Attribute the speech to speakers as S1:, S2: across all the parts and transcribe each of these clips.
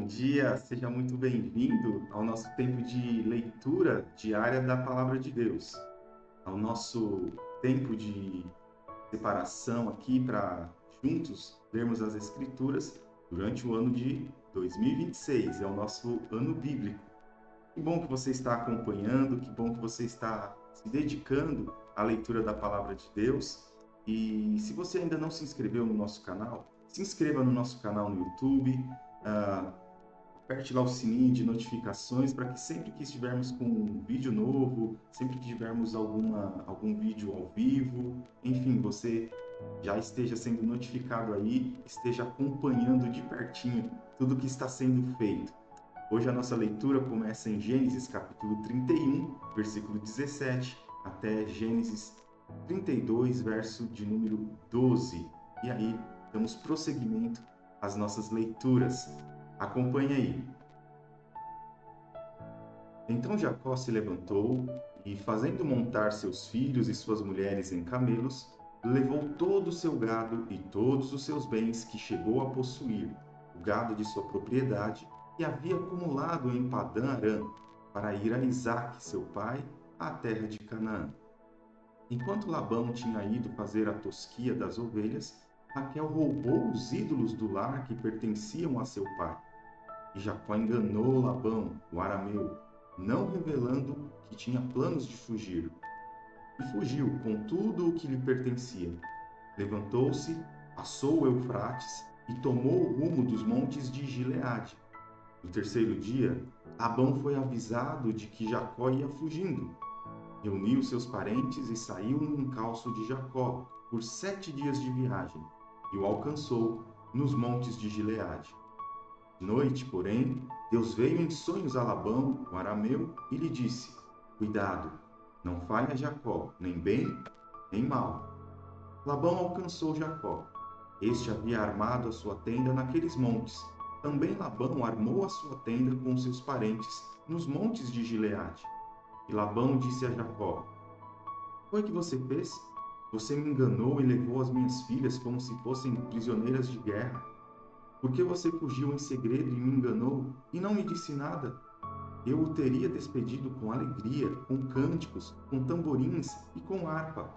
S1: dia, seja muito bem-vindo ao nosso tempo de leitura diária da Palavra de Deus, ao nosso tempo de separação aqui para juntos lermos as Escrituras durante o ano de 2026, é o nosso ano bíblico. Que bom que você está acompanhando, que bom que você está se dedicando à leitura da Palavra de Deus. E se você ainda não se inscreveu no nosso canal, se inscreva no nosso canal no YouTube, ah, aperte lá o sininho de notificações para que sempre que estivermos com um vídeo novo, sempre que tivermos algum vídeo ao vivo, enfim, você já esteja sendo notificado aí, esteja acompanhando de pertinho tudo que está sendo feito. Hoje a nossa leitura começa em Gênesis capítulo 31, versículo 17, até Gênesis 32, verso de número 12. E aí, damos prosseguimento às nossas leituras. Acompanhe aí. Então Jacó se levantou e, fazendo montar seus filhos e suas mulheres em camelos, levou todo o seu gado e todos os seus bens que chegou a possuir, o gado de sua propriedade, e havia acumulado em Padã Arã, para ir a Isaque, seu pai, à terra de Canaã. Enquanto Labão tinha ido fazer a tosquia das ovelhas, Raquel roubou os ídolos do lar que pertenciam a seu pai. E Jacó enganou Labão, o arameu, não revelando que tinha planos de fugir. E fugiu com tudo o que lhe pertencia. Levantou-se, passou o Eufrates e tomou o rumo dos montes de Gileade. No terceiro dia, Labão foi avisado de que Jacó ia fugindo. Reuniu seus parentes e saiu no encalço de Jacó por 7 dias de viagem, e o alcançou nos montes de Gileade. De noite, porém, Deus veio em sonhos a Labão, o arameu, e lhe disse: Cuidado, não fale a Jacó, nem bem, nem mal. Labão alcançou Jacó. Este havia armado a sua tenda naqueles montes. Também Labão armou a sua tenda com seus parentes nos montes de Gileade. E Labão disse a Jacó: Foi que você fez? Você me enganou e levou as minhas filhas como se fossem prisioneiras de guerra. Por que você fugiu em segredo e me enganou e não me disse nada? Eu o teria despedido com alegria, com cânticos, com tamborins e com harpa.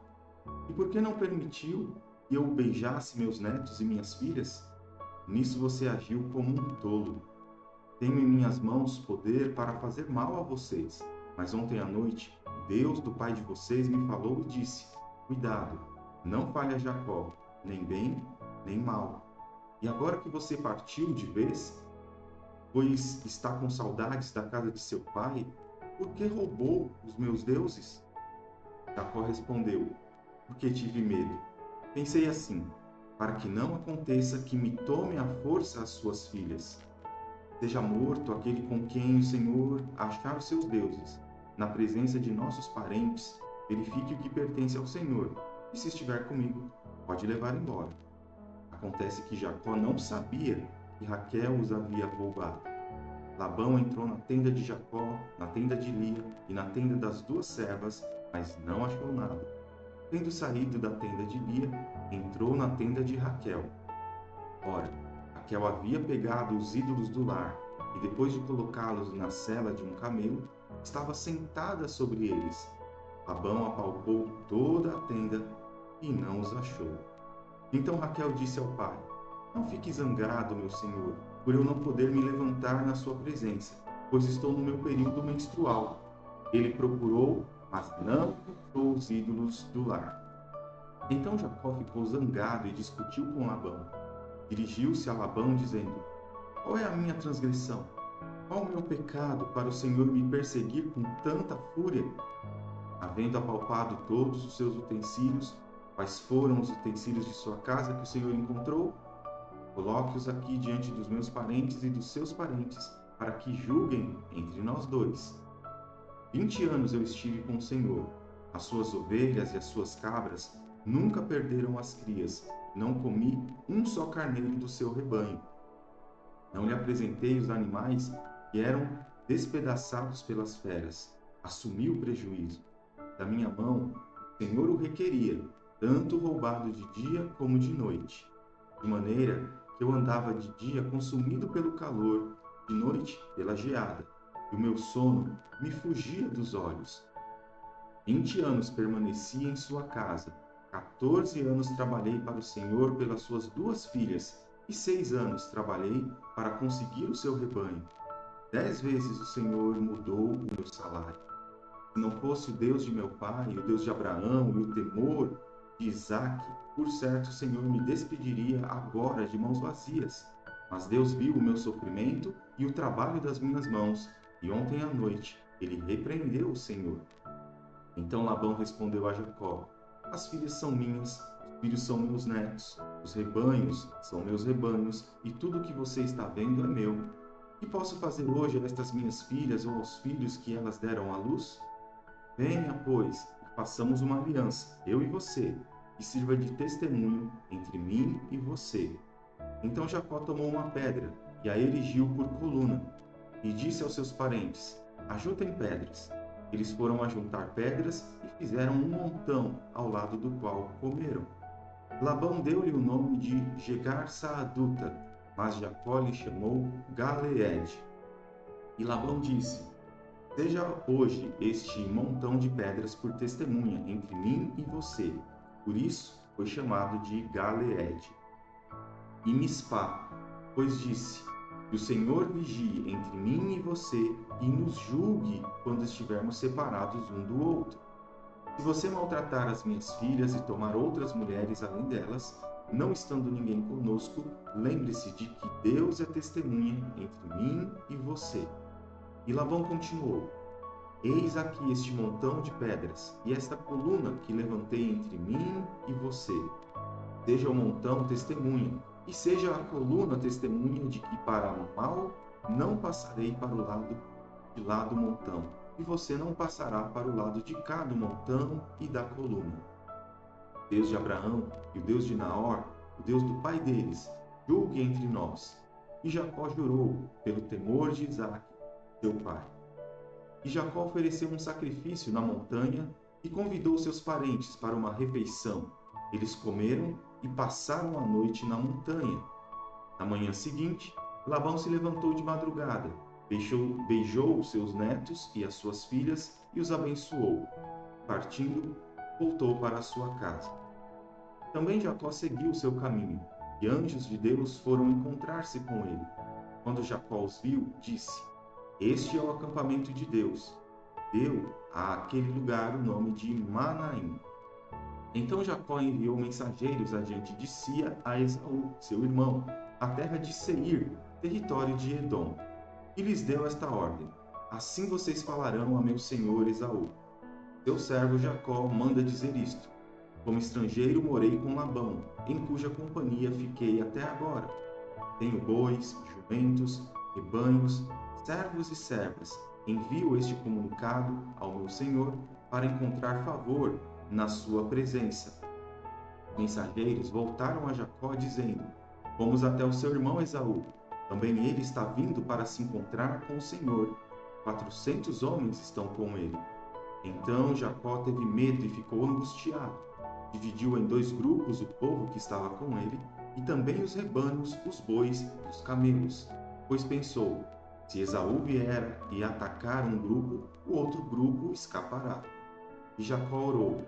S1: E por que não permitiu que eu beijasse meus netos e minhas filhas? Nisso você agiu como um tolo. Tenho em minhas mãos poder para fazer mal a vocês. Mas ontem à noite, Deus do pai de vocês me falou e disse: Cuidado, não fale a Jacó, nem bem, nem mal. E agora que você partiu de vez, pois está com saudades da casa de seu pai, por que roubou os meus deuses? Jacó respondeu: Porque tive medo. Pensei assim: para que não aconteça que me tome à força as suas filhas. Seja morto aquele com quem o Senhor achar os seus deuses. Na presença de nossos parentes, verifique o que pertence ao Senhor, e se estiver comigo, pode levar embora. Acontece que Jacó não sabia que Raquel os havia roubado. Labão entrou na tenda de Jacó, na tenda de Lia e na tenda das duas servas, mas não achou nada. Tendo saído da tenda de Lia, entrou na tenda de Raquel. Ora, Raquel havia pegado os ídolos do lar e, depois de colocá-los na sela de um camelo, estava sentada sobre eles. Labão apalpou toda a tenda e não os achou. Então Raquel disse ao pai: Não fique zangado, meu senhor, por eu não poder me levantar na sua presença, pois estou no meu período menstrual. Ele procurou, mas não encontrou os ídolos do lar. Então Jacó ficou zangado e discutiu com Labão. Dirigiu-se a Labão dizendo: Qual é a minha transgressão? Qual o meu pecado para o Senhor me perseguir com tanta fúria? Havendo apalpado todos os seus utensílios, quais foram os utensílios de sua casa que o Senhor encontrou? Coloque-os aqui diante dos meus parentes e dos seus parentes, para que julguem entre nós dois. 20 anos eu estive com o Senhor. As suas ovelhas e as suas cabras nunca perderam as crias. Não comi um só carneiro do seu rebanho. Não lhe apresentei os animais que eram despedaçados pelas feras. Assumi o prejuízo. Da minha mão, o Senhor o requeria, tanto roubado de dia como de noite. De maneira que eu andava de dia consumido pelo calor de noite pela geada, e o meu sono me fugia dos olhos. 20 anos permaneci em sua casa, 14 anos trabalhei para o Senhor pelas suas 2 filhas, e 6 anos trabalhei para conseguir o seu rebanho. 10 vezes o Senhor mudou o meu salário. Se não fosse o Deus de meu pai, o Deus de Abraão e o temor de Isaque, por certo o Senhor me despediria agora de mãos vazias. Mas Deus viu o meu sofrimento e o trabalho das minhas mãos, e ontem à noite ele repreendeu o Senhor. Então Labão respondeu a Jacó: As filhas são minhas, os filhos são meus netos, os rebanhos são meus rebanhos, e tudo o que você está vendo é meu. Que posso fazer hoje a estas minhas filhas ou aos filhos que elas deram à luz? Venha, pois, e façamos uma aliança, eu e você, que sirva de testemunho entre mim e você. Então Jacó tomou uma pedra e a erigiu por coluna, e disse aos seus parentes: Ajuntem pedras. Eles foram ajuntar pedras e fizeram um montão ao lado do qual comeram. Labão deu-lhe o nome de Jegar-Saaduta, mas Jacó lhe chamou Galeede. E Labão disse: Seja hoje este montão de pedras por testemunha entre mim e você. Por isso foi chamado de Galeede. E Mispá, pois disse: Que o Senhor vigie entre mim e você e nos julgue quando estivermos separados um do outro. Se você maltratar as minhas filhas e tomar outras mulheres além delas, não estando ninguém conosco, lembre-se de que Deus é testemunha entre mim e você. E Labão continuou: Eis aqui este montão de pedras e esta coluna que levantei entre mim e você. Seja o montão testemunha, e seja a coluna testemunha de que para o mal não passarei para o lado de lá do montão, e você não passará para o lado de cá do montão e da coluna. O Deus de Abraão e o Deus de Naor, o Deus do pai deles, julgue entre nós. E Jacó jurou pelo temor de Isaque, seu pai. E Jacó ofereceu um sacrifício na montanha e convidou seus parentes para uma refeição. Eles comeram e passaram a noite na montanha. Na manhã seguinte, Labão se levantou de madrugada, beijou os seus netos e as suas filhas e os abençoou. Partindo, voltou para a sua casa. Também Jacó seguiu o seu caminho, e anjos de Deus foram encontrar-se com ele. Quando Jacó os viu, disse: Este é o acampamento de Deus. Deu àquele lugar o nome de Manaim. Então Jacó enviou mensageiros adiante de si a Esaú, seu irmão, à terra de Seir, território de Edom, e lhes deu esta ordem: Assim vocês falarão a meu senhor Esaú. Seu servo Jacó manda dizer isto: Como estrangeiro morei com Labão, em cuja companhia fiquei até agora. Tenho bois, jumentos, rebanhos, servos e servas. Envio este comunicado ao meu senhor para encontrar favor na sua presença. Mensageiros voltaram a Jacó dizendo: Fomos até o seu irmão Esaú. Também ele está vindo para se encontrar com o Senhor. 400 homens estão com ele. Então Jacó teve medo e ficou angustiado. Dividiu em 2 grupos o povo que estava com ele, e também os rebanhos, os bois e os camelos. Pois pensou: se Esaú vier e atacar um grupo, o outro grupo escapará. E Jacó orou: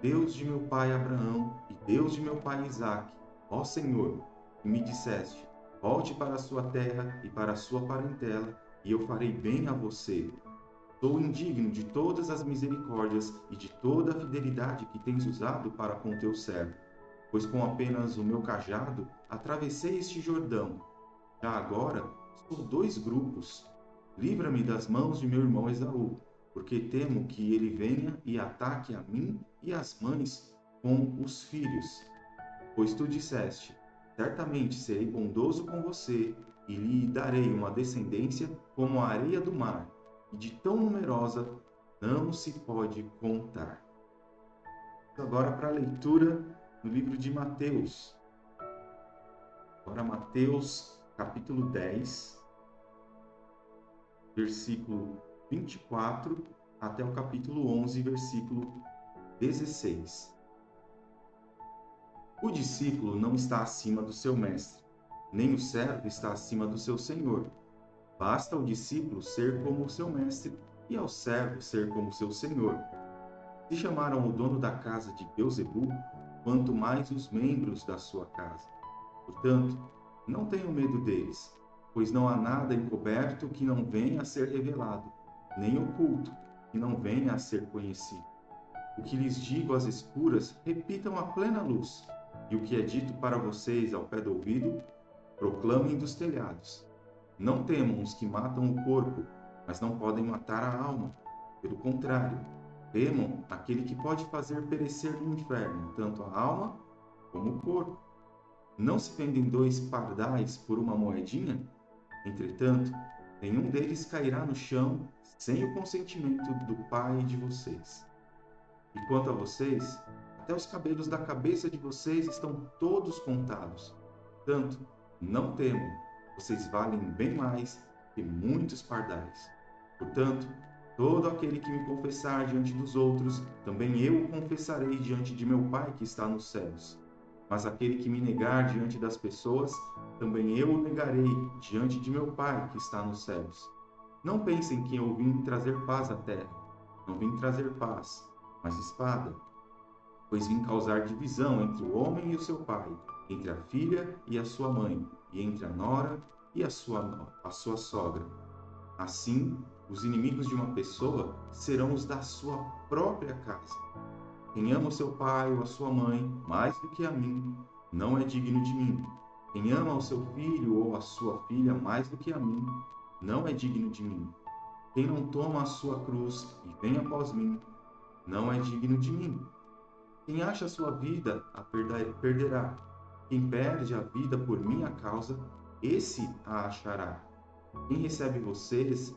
S1: Deus de meu pai Abraão e Deus de meu pai Isaque, ó Senhor, que me disseste: volte para a sua terra e para a sua parentela, e eu farei bem a você. Sou indigno de todas as misericórdias e de toda a fidelidade que tens usado para com teu servo, pois com apenas o meu cajado atravessei este Jordão. Já agora sou 2 grupos. Livra-me das mãos de meu irmão Esaú, porque temo que ele venha e ataque a mim e as mães com os filhos. Pois tu disseste: certamente serei bondoso com você e lhe darei uma descendência como a areia do mar, e de tão numerosa não se pode contar. Agora para a leitura no livro de Mateus. Agora Mateus, capítulo 10, versículo 24 até o capítulo 11, versículo 16. O discípulo não está acima do seu mestre, nem o servo está acima do seu senhor. Basta ao discípulo ser como o seu mestre e ao servo ser como seu senhor. Se chamaram o dono da casa de Beelzebul, quanto mais os membros da sua casa. Portanto, não tenham medo deles, pois não há nada encoberto que não venha a ser revelado, nem oculto que não venha a ser conhecido. O que lhes digo às escuras, repitam à plena luz, e o que é dito para vocês ao pé do ouvido, proclamem dos telhados. Não temam os que matam o corpo, mas não podem matar a alma. Pelo contrário, temam aquele que pode fazer perecer no inferno tanto a alma como o corpo. Não se vendem dois pardais por uma moedinha? Entretanto, nenhum deles cairá no chão sem o consentimento do Pai de vocês. E quanto a vocês, até os cabelos da cabeça de vocês estão todos contados. Portanto, não temam, vocês valem bem mais que muitos pardais. Portanto, todo aquele que me confessar diante dos outros, também eu o confessarei diante de meu Pai que está nos céus. Mas aquele que me negar diante das pessoas, também eu o negarei diante de meu Pai que está nos céus. Não pensem que eu vim trazer paz à terra. Não vim trazer paz, mas espada, pois vim causar divisão entre o homem e o seu pai, entre a filha e a sua mãe, e entre a nora e a sua sogra. Assim, os inimigos de uma pessoa serão os da sua própria casa. Quem ama o seu pai ou a sua mãe mais do que a mim, não é digno de mim. Quem ama o seu filho ou a sua filha mais do que a mim, não é digno de mim. Quem não toma a sua cruz e vem após mim, não é digno de mim. Quem acha a sua vida, a perderá. Quem perde a vida por minha causa, esse a achará. Quem recebe vocês,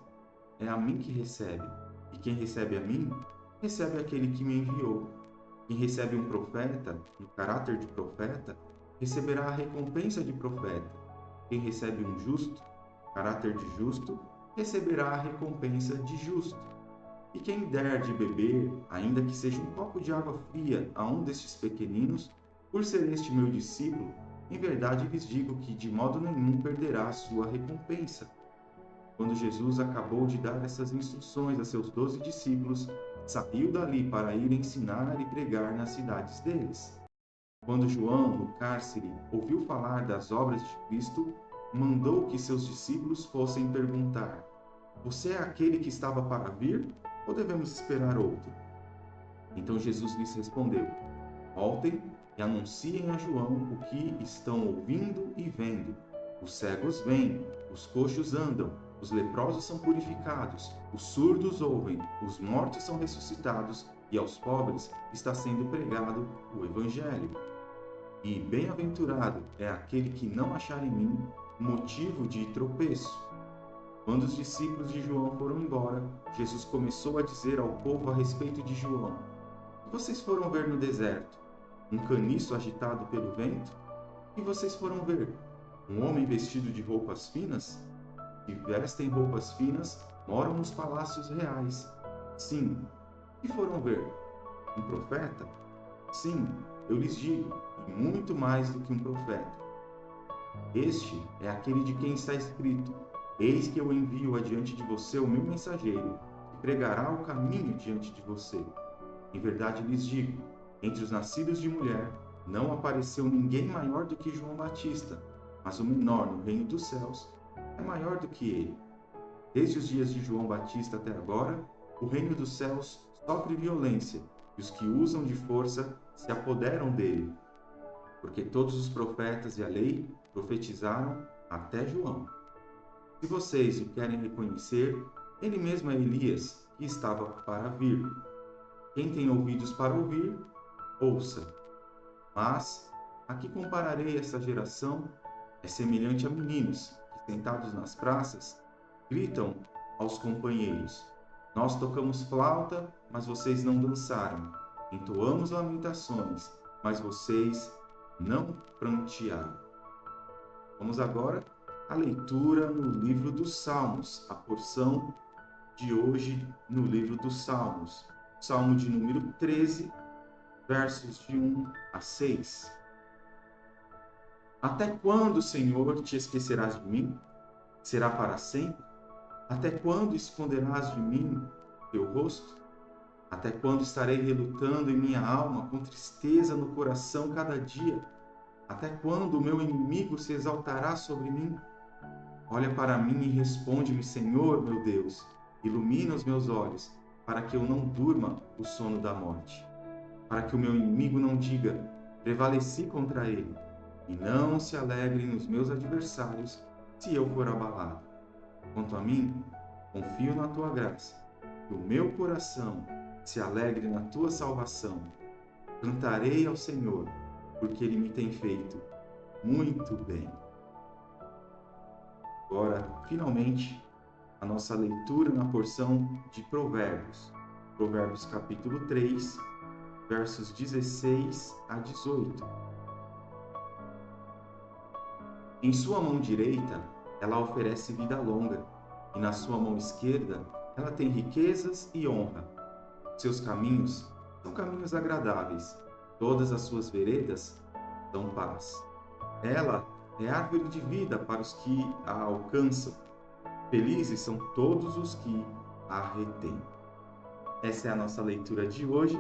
S1: é a mim que recebe. E quem recebe a mim, recebe aquele que me enviou. Quem recebe um profeta, no caráter de profeta, receberá a recompensa de profeta. Quem recebe um justo, caráter de justo, receberá a recompensa de justo. E quem der de beber, ainda que seja um copo de água fria, a um destes pequeninos, por ser este meu discípulo, em verdade lhes digo que de modo nenhum perderá a sua recompensa. Quando Jesus acabou de dar essas instruções a seus 12 discípulos, saiu dali para ir ensinar e pregar nas cidades deles. Quando João, no cárcere, ouviu falar das obras de Cristo, mandou que seus discípulos fossem perguntar: Você é aquele que estava para vir? Ou devemos esperar outro? Então Jesus lhes respondeu: Voltem e anunciem a João o que estão ouvindo e vendo. Os cegos veem, os coxos andam, os leprosos são purificados, os surdos ouvem, os mortos são ressuscitados e aos pobres está sendo pregado o Evangelho. E bem-aventurado é aquele que não achar em mim motivo de tropeço. Quando os discípulos de João foram embora, Jesus começou a dizer ao povo a respeito de João: O que vocês foram ver no deserto? Um caniço agitado pelo vento? O que vocês foram ver? Um homem vestido de roupas finas? Que vestem roupas finas moram nos palácios reais. Sim. O que foram ver? Um profeta? Sim, eu lhes digo, e muito mais do que um profeta. Este é aquele de quem está escrito: Eis que eu envio adiante de você o meu mensageiro, que pregará o caminho diante de você. Em verdade lhes digo, entre os nascidos de mulher, não apareceu ninguém maior do que João Batista, mas o menor no reino dos céus é maior do que ele. Desde os dias de João Batista até agora, o reino dos céus sofre violência, e os que usam de força se apoderam dele. Porque todos os profetas e a lei profetizaram até João. Se vocês o querem reconhecer, ele mesmo é Elias, que estava para vir. Quem tem ouvidos para ouvir, ouça. Mas a que compararei essa geração? É semelhante a meninos que, sentados nas praças, gritam aos companheiros: Nós tocamos flauta, mas vocês não dançaram. Entoamos lamentações, mas vocês não prantearam. Vamos agora à leitura no livro dos Salmos, a porção de hoje no livro dos Salmos. Salmo de número 13, versos de 1 a 6. Até quando, Senhor, te esquecerás de mim? Será para sempre? Até quando esconderás de mim teu rosto? Até quando estarei relutando em minha alma, com tristeza no coração cada dia? Até quando o meu inimigo se exaltará sobre mim? Olha para mim e responde-me, Senhor, meu Deus. Ilumina os meus olhos, para que eu não durma o sono da morte. Para que o meu inimigo não diga, prevaleci contra ele, e não se alegrem os meus adversários, se eu for abalado. Quanto a mim, confio na tua graça, que o meu coração se alegre na tua salvação. Cantarei ao Senhor, porque ele me tem feito muito bem. Agora, finalmente, a nossa leitura na porção de Provérbios. Provérbios capítulo 3, versos 16 a 18. Em sua mão direita, ela oferece vida longa, e na sua mão esquerda, ela tem riquezas e honra. Seus caminhos são caminhos agradáveis, todas as suas veredas dão paz. Ela é árvore de vida para os que a alcançam. Felizes são todos os que a retêm. Essa é a nossa leitura de hoje.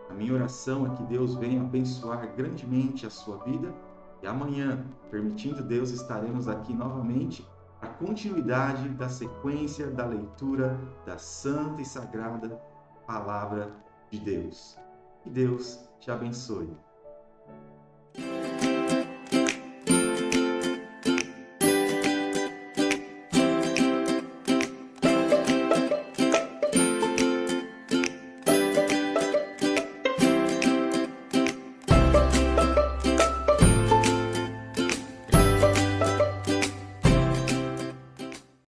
S1: A minha oração é que Deus venha abençoar grandemente a sua vida. E amanhã, permitindo Deus, estaremos aqui novamente para a continuidade da sequência da leitura da Santa e Sagrada Palavra de Deus. Que Deus te abençoe.